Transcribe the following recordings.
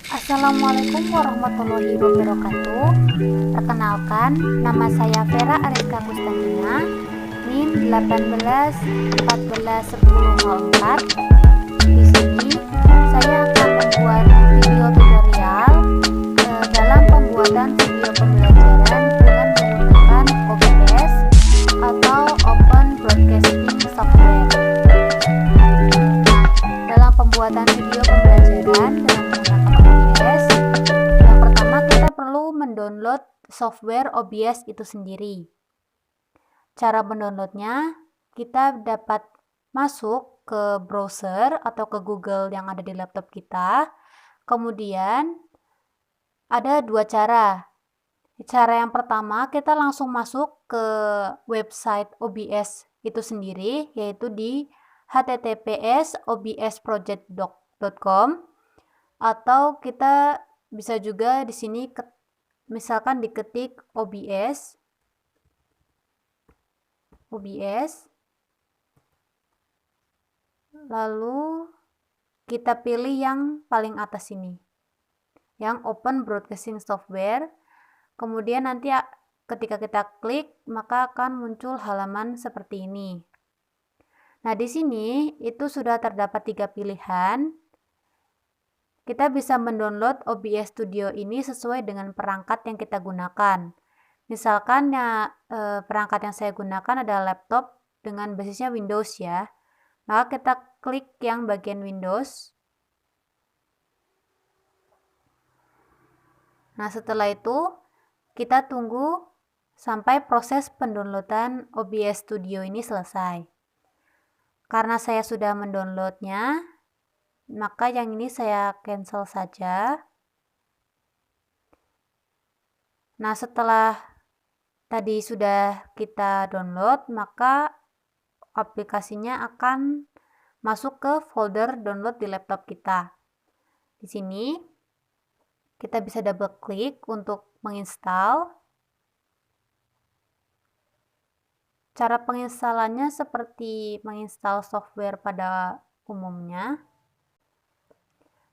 Assalamualaikum warahmatullahi wabarakatuh. Perkenalkan, nama saya Vera Ariska Kustantina, NIM 18141004. Di sini saya akan membuat video tutorial dalam pembuatan video pembelajaran dengan menggunakan OBS atau Open Broadcasting Software. Dalam pembuatan video pembelajaran dengan menggunakan OBS, yang pertama kita perlu mendownload software OBS itu sendiri. Cara mendownloadnya, kita dapat masuk ke browser atau ke Google yang ada di laptop kita. Kemudian ada dua cara. Cara yang pertama, kita langsung masuk ke website OBS itu sendiri, yaitu di https://obsproject.com, atau kita bisa juga di sini misalkan diketik OBS, lalu kita pilih yang paling atas ini, yang Open Broadcasting Software. Kemudian nanti ketika kita klik, maka akan muncul halaman seperti ini. Nah, di sini itu sudah terdapat 3 pilihan. Kita bisa mendownload OBS Studio ini sesuai dengan perangkat yang kita gunakan. Misalkan perangkat yang saya gunakan adalah laptop dengan basisnya Windows ya. Maka kita klik yang bagian Windows. Nah, setelah itu kita tunggu sampai proses pendownloadan OBS Studio ini selesai. Karena saya sudah mendownloadnya, maka yang ini saya cancel saja. Nah, setelah tadi sudah kita download, maka aplikasinya akan masuk ke folder download di laptop kita. Di sini kita bisa double klik untuk menginstal. Cara penginstalannya seperti menginstal software pada umumnya.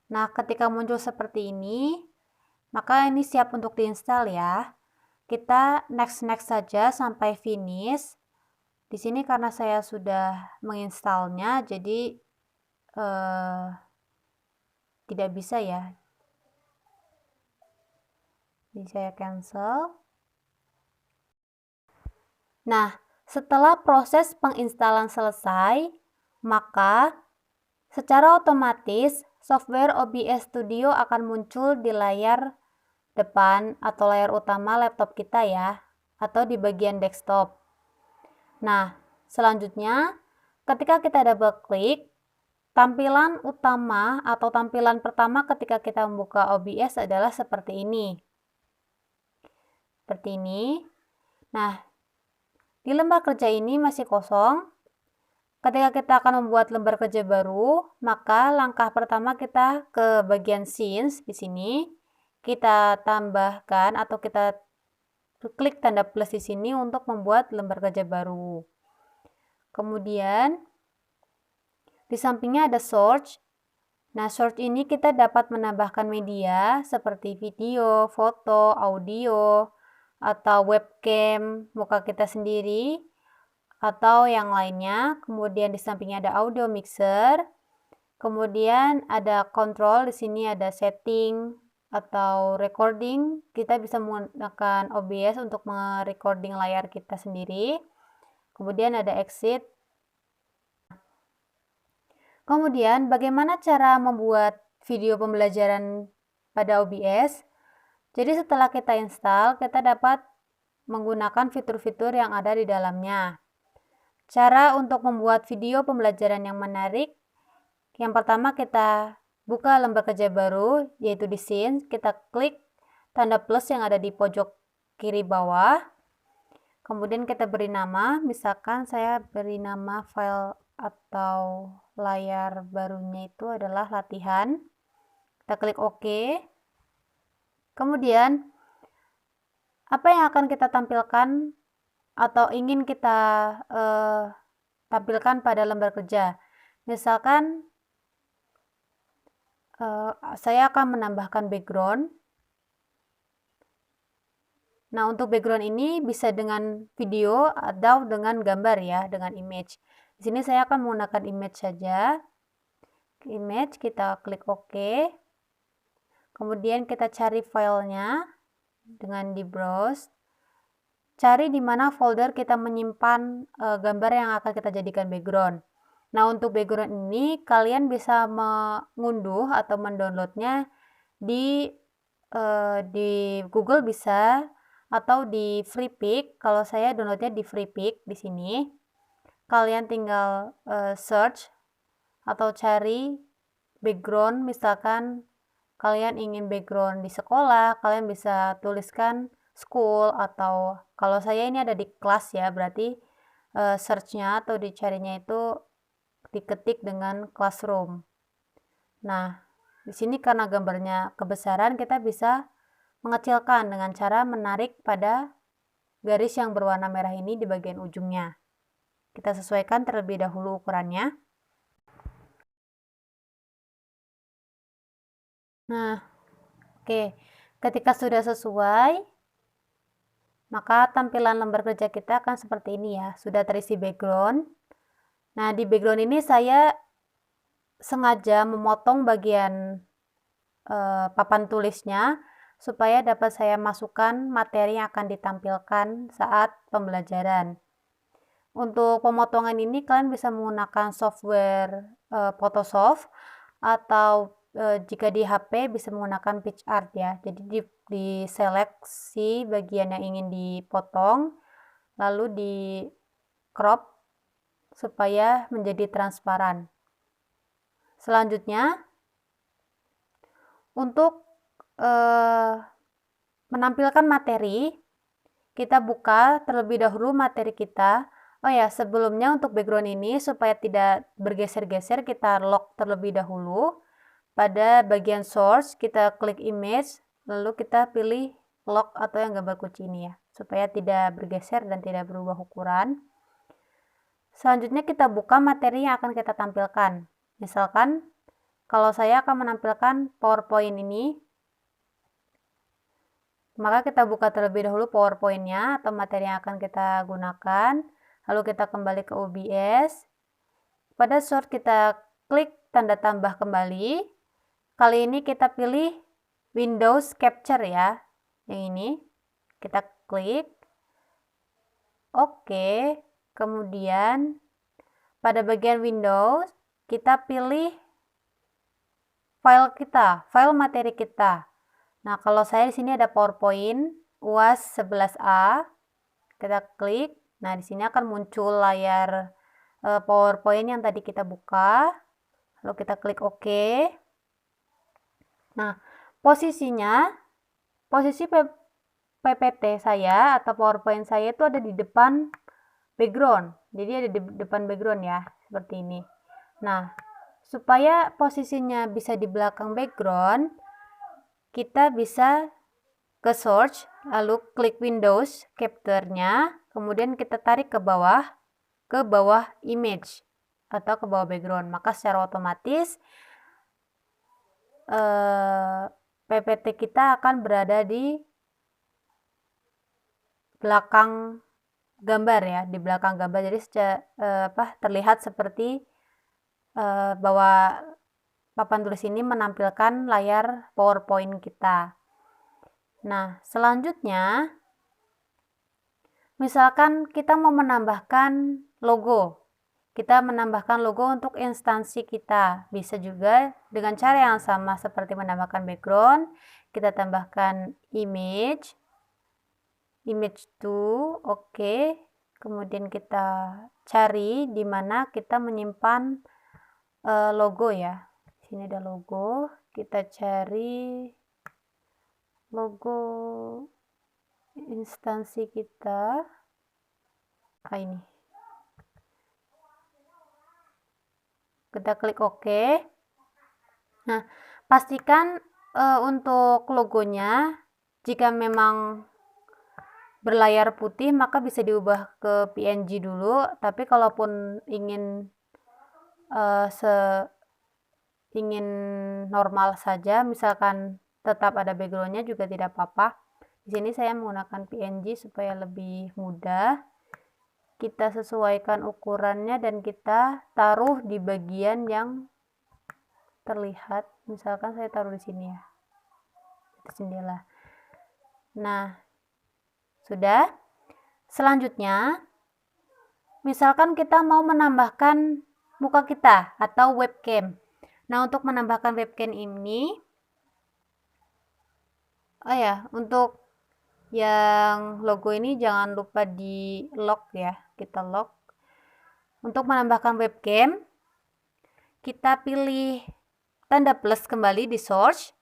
Nah, ketika muncul seperti ini, maka ini siap untuk diinstal ya. Kita next saja sampai finish. Di sini karena saya sudah menginstalnya, jadi tidak bisa ya. Jadi saya cancel. Nah, setelah proses penginstalan selesai, maka secara otomatis software OBS Studio akan muncul di layar depan atau layar utama laptop kita ya, atau di bagian desktop. Nah, selanjutnya ketika kita double klik, tampilan utama atau tampilan pertama ketika kita membuka OBS adalah seperti ini. Seperti ini. Nah, di lembar kerja ini masih kosong. Ketika kita akan membuat lembar kerja baru, maka langkah pertama kita ke bagian scenes di sini. Kita tambahkan atau kita klik tanda plus di sini untuk membuat lembar kerja baru. Kemudian di sampingnya ada search. Nah, search ini kita dapat menambahkan media seperti video, foto, audio, atau webcam muka kita sendiri, atau yang lainnya. Kemudian di sampingnya ada audio mixer. Kemudian ada control, di sini ada setting atau recording. Kita bisa menggunakan OBS untuk merecording layar kita sendiri. Kemudian ada exit. Kemudian bagaimana cara membuat video pembelajaran pada OBS? Jadi setelah kita install, kita dapat menggunakan fitur-fitur yang ada di dalamnya. Cara untuk membuat video pembelajaran yang menarik, yang pertama kita buka lembar kerja baru, yaitu di Scenes. Kita klik tanda plus yang ada di pojok kiri bawah. Kemudian kita beri nama, misalkan saya beri nama file atau layar barunya itu adalah latihan. Kita klik OK. Kemudian apa yang akan kita tampilkan atau ingin kita tampilkan pada lembar kerja? Misalkan saya akan menambahkan background. Nah, untuk background ini bisa dengan video atau dengan gambar ya, dengan image. Di sini saya akan menggunakan image saja. Image, kita klik OK. Kemudian kita cari filenya dengan di browse. Cari di mana folder kita menyimpan gambar yang akan kita jadikan background. Nah, untuk background ini kalian bisa mengunduh atau mendownloadnya di Google bisa, atau di Freepik. Kalau saya downloadnya di Freepik di sini. Kalian tinggal search atau cari background, misalkan kalian ingin background di sekolah, kalian bisa tuliskan school, atau kalau saya ini ada di kelas ya, berarti searchnya atau dicarinya itu diketik dengan classroom. Nah, di sini karena gambarnya kebesaran, kita bisa mengecilkan dengan cara menarik pada garis yang berwarna merah ini di bagian ujungnya. Kita sesuaikan terlebih dahulu ukurannya. Nah, oke. Ketika sudah sesuai, maka tampilan lembar kerja kita akan seperti ini ya. Sudah terisi background. Nah, di background ini saya sengaja memotong bagian papan tulisnya supaya dapat saya masukkan materi yang akan ditampilkan saat pembelajaran. Untuk pemotongan ini kalian bisa menggunakan software Photoshop, atau jika di HP bisa menggunakan PicsArt ya. Jadi diseleksi bagian yang ingin dipotong, lalu di crop supaya menjadi transparan. Selanjutnya, untuk menampilkan materi, kita buka terlebih dahulu materi kita. Oh ya, sebelumnya untuk background ini supaya tidak bergeser-geser, kita lock terlebih dahulu. Pada bagian source, kita klik image, lalu kita pilih lock atau yang gambar kunci ini ya, supaya tidak bergeser dan tidak berubah ukuran. Selanjutnya kita buka materi yang akan kita tampilkan. Misalkan, kalau saya akan menampilkan PowerPoint ini, maka kita buka terlebih dahulu PowerPoint-nya atau materi yang akan kita gunakan. Lalu kita kembali ke OBS. Pada source kita klik tanda tambah kembali. Kali ini kita pilih Windows Capture ya. Yang ini. Kita klik. Oke. Kemudian pada bagian Windows kita pilih file kita, file materi kita. Nah, kalau saya di sini ada PowerPoint UAS 11A. Kita klik. Nah, di sini akan muncul layar PowerPoint yang tadi kita buka. Lalu kita klik OK. Nah, posisi PPT saya atau PowerPoint saya itu ada di depan background. Jadi ada di depan background ya, seperti ini. Nah, supaya posisinya bisa di belakang background, kita bisa ke search, lalu klik Windows Capture-nya, kemudian kita tarik ke bawah image atau ke bawah background. Maka secara otomatis PPT kita akan berada di belakang gambar ya, di belakang gambar. Jadi terlihat seperti bahwa papan tulis ini menampilkan layar PowerPoint kita. Nah, selanjutnya, misalkan kita mau menambahkan logo. Kita menambahkan logo untuk instansi kita. Bisa juga dengan cara yang sama seperti menambahkan background. Kita tambahkan image 2, oke. Kemudian kita cari di mana kita menyimpan logo ya. Di sini ada logo. Kita cari logo instansi kita. Ini. Kita klik OK. Nah, pastikan untuk logonya jika memang berlayar putih maka bisa diubah ke PNG dulu, tapi kalaupun ingin ingin normal saja, misalkan tetap ada backgroundnya juga tidak apa-apa. Di sini saya menggunakan PNG supaya lebih mudah. Kita sesuaikan ukurannya dan kita taruh di bagian yang terlihat. Misalkan saya taruh di sini ya, di jendela. Nah, sudah. Selanjutnya, misalkan kita mau menambahkan muka kita atau webcam. Nah, untuk menambahkan webcam ini, untuk yang logo ini jangan lupa di lock ya, kita lock. Untuk menambahkan webcam, kita pilih tanda plus kembali di search,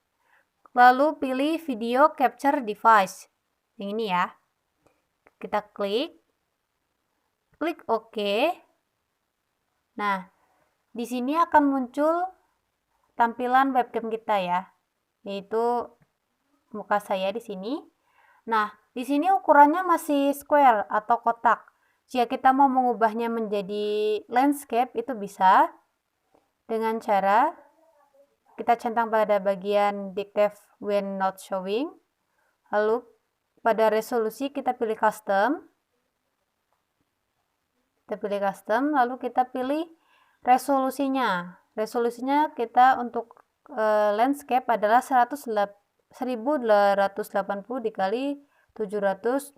lalu pilih video capture device, yang ini ya. Kita klik OK. Nah, di sini akan muncul tampilan webcam kita ya, yaitu muka saya di sini. Nah, di sini ukurannya masih square atau kotak. Jika kita mau mengubahnya menjadi landscape, itu bisa dengan cara kita centang pada bagian dictate when not showing. Lalu pada resolusi kita pilih custom. Lalu kita pilih resolusinya. Resolusinya kita untuk landscape adalah 1880 dikali 720.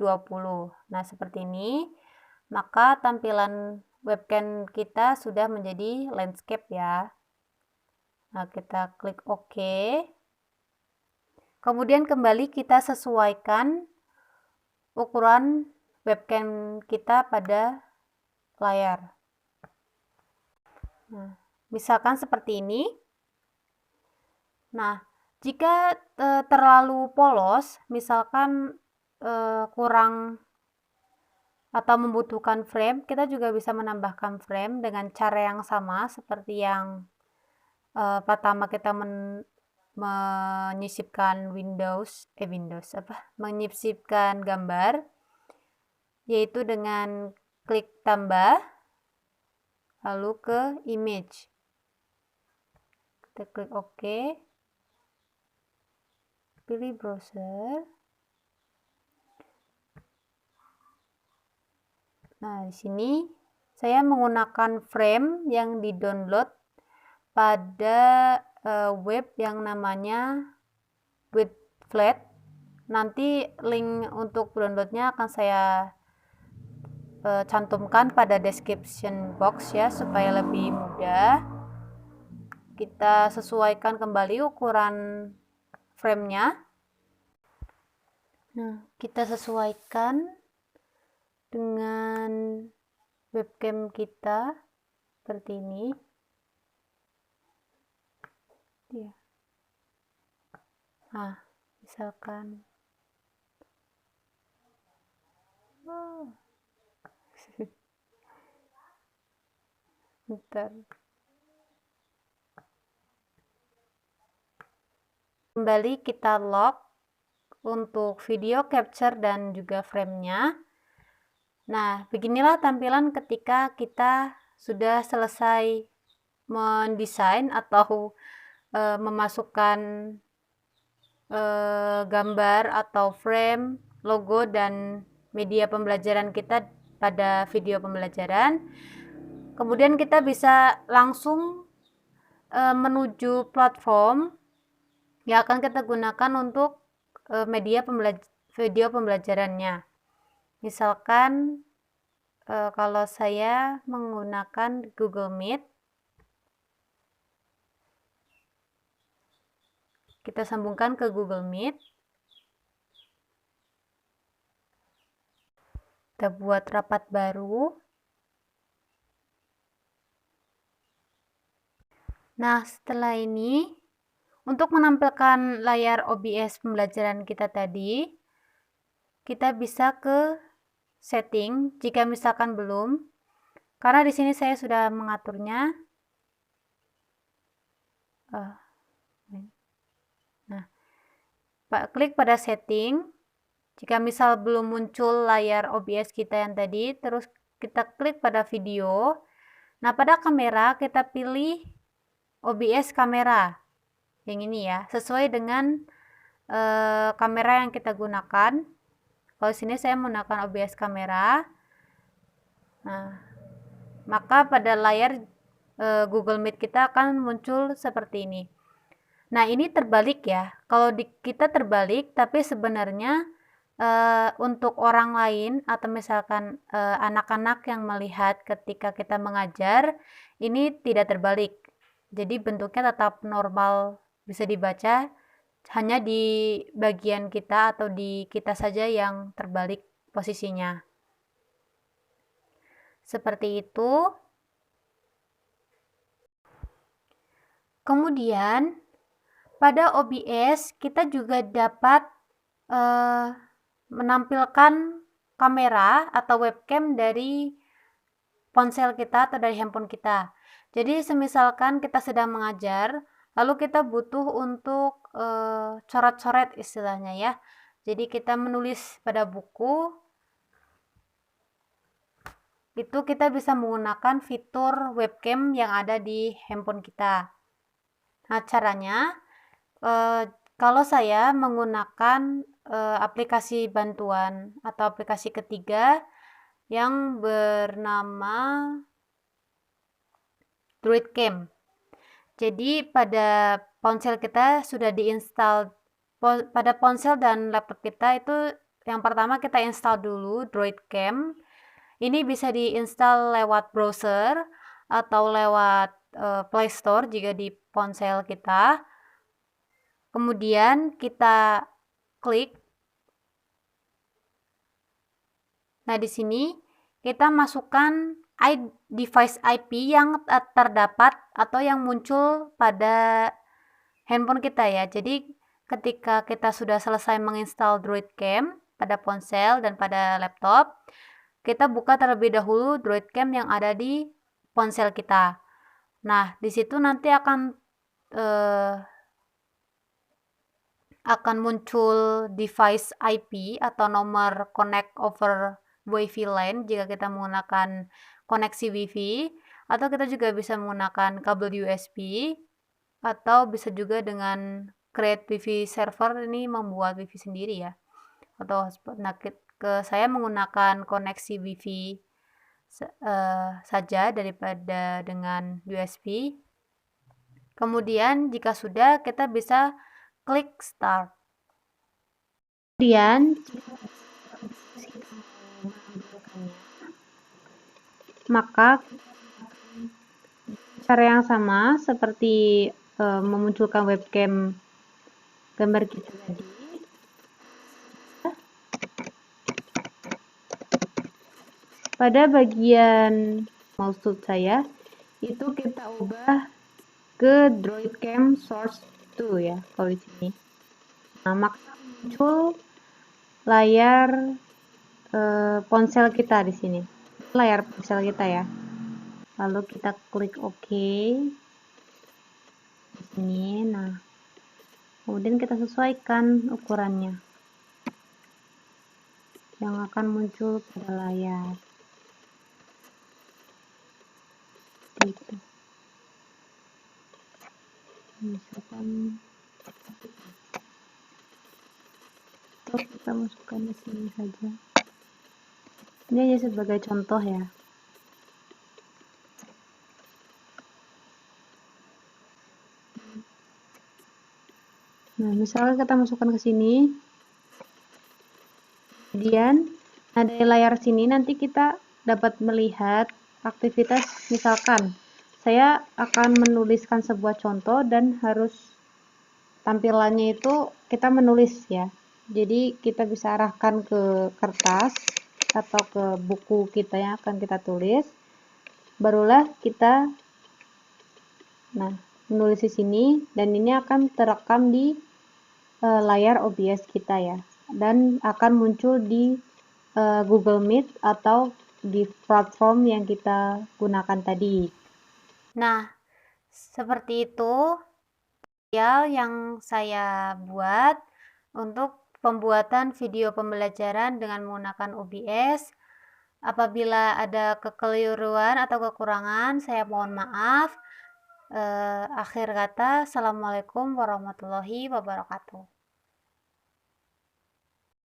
Nah, seperti ini. Maka tampilan webcam kita sudah menjadi landscape ya. Nah, kita klik OK. Kemudian kembali kita sesuaikan ukuran webcam kita pada layar. Nah, misalkan seperti ini. Nah, jika terlalu polos, misalkan kurang atau membutuhkan frame, kita juga bisa menambahkan frame dengan cara yang sama seperti yang pertama kita menyisipkan menyisipkan gambar, yaitu dengan klik tambah, lalu ke image. Kita klik OK. Pilih browser. Nah, di sini saya menggunakan frame yang di-download pada web yang namanya Webflat. Nanti link untuk downloadnya akan saya cantumkan pada description box ya, supaya lebih mudah. Kita sesuaikan kembali ukuran frame-nya. Nah, kita sesuaikan dengan webcam kita seperti ini ya. Nah, misalkan bentar. Kembali kita lock untuk video capture dan juga frame-nya. Nah, beginilah tampilan ketika kita sudah selesai mendesain atau memasukkan gambar atau frame, logo, dan media pembelajaran kita pada video pembelajaran. Kemudian kita bisa langsung menuju platform yang akan kita gunakan untuk media video pembelajarannya. Misalkan kalau saya menggunakan Google Meet, kita sambungkan ke Google Meet. Kita buat rapat baru. Nah, setelah ini, untuk menampilkan layar OBS pembelajaran kita tadi, kita bisa ke setting jika misalkan belum. Karena di sini saya sudah mengaturnya. Nah, klik pada setting. Jika misal belum muncul layar OBS kita yang tadi, terus kita klik pada video. Nah, pada kamera kita pilih OBS kamera yang ini ya, sesuai dengan kamera yang kita gunakan. Kalau sini saya menggunakan OBS kamera. Nah, maka pada layar Google Meet kita akan muncul seperti ini. Nah, ini terbalik ya. Kalau kita terbalik, tapi sebenarnya untuk orang lain atau misalkan anak-anak yang melihat ketika kita mengajar, ini tidak terbalik. Jadi bentuknya tetap normal, bisa dibaca, hanya di bagian kita atau di kita saja yang terbalik posisinya. Seperti itu. Kemudian pada OBS kita juga dapat menampilkan kamera atau webcam dari ponsel kita atau dari handphone kita. Jadi semisalkan kita sedang mengajar, lalu kita butuh untuk coret-coret istilahnya ya. Jadi kita menulis pada buku, itu kita bisa menggunakan fitur webcam yang ada di handphone kita. Nah, caranya kalau saya menggunakan aplikasi bantuan atau aplikasi ketiga yang bernama Droidcam. Jadi pada ponsel kita sudah diinstal, pada ponsel dan laptop kita itu yang pertama kita install dulu Droidcam. Ini bisa diinstal lewat browser atau lewat Play Store jika di ponsel kita. Kemudian kita klik. Nah, di sini kita masukkan device IP yang terdapat atau yang muncul pada handphone kita ya. Jadi ketika kita sudah selesai menginstal Droidcam pada ponsel dan pada laptop, kita buka terlebih dahulu Droidcam yang ada di ponsel kita. Nah, di situ nanti akan muncul device IP atau nomor connect over Wi-Fi line jika kita menggunakan koneksi Wi-Fi, atau kita juga bisa menggunakan kabel USB, atau bisa juga dengan create Wi-Fi server, ini membuat Wi-Fi sendiri ya, atau saya menggunakan koneksi Wi-Fi saja daripada dengan USB. Kemudian jika sudah, kita bisa klik start. Kemudian maka cara yang sama seperti memunculkan webcam gambar kita tadi, pada bagian maksud saya itu kita ubah ke Droidcam source 2 ya, kalau di sini. Nah, maka muncul layar ponsel kita di sini, layar ponsel kita ya. Lalu kita klik OK di sini. Nah, kemudian kita sesuaikan ukurannya yang akan muncul pada layar. Gitu. Misalkan kita masukkan di sini saja. Ini aja sebagai contoh ya. Nah, misalnya kita masukkan ke sini, kemudian dari layar sini nanti kita dapat melihat aktivitas. Misalkan saya akan menuliskan sebuah contoh dan harus tampilannya itu kita menulis ya. Jadi kita bisa arahkan ke kertas atau ke buku kita yang akan kita tulis. Barulah kita menulis di sini, dan ini akan terekam di layar OBS kita ya, dan akan muncul di Google Meet atau di platform yang kita gunakan tadi. Nah, seperti itu tutorial yang saya buat untuk pembuatan video pembelajaran dengan menggunakan OBS. Apabila ada kekeliruan atau kekurangan, saya mohon maaf. Akhir kata, assalamualaikum warahmatullahi wabarakatuh.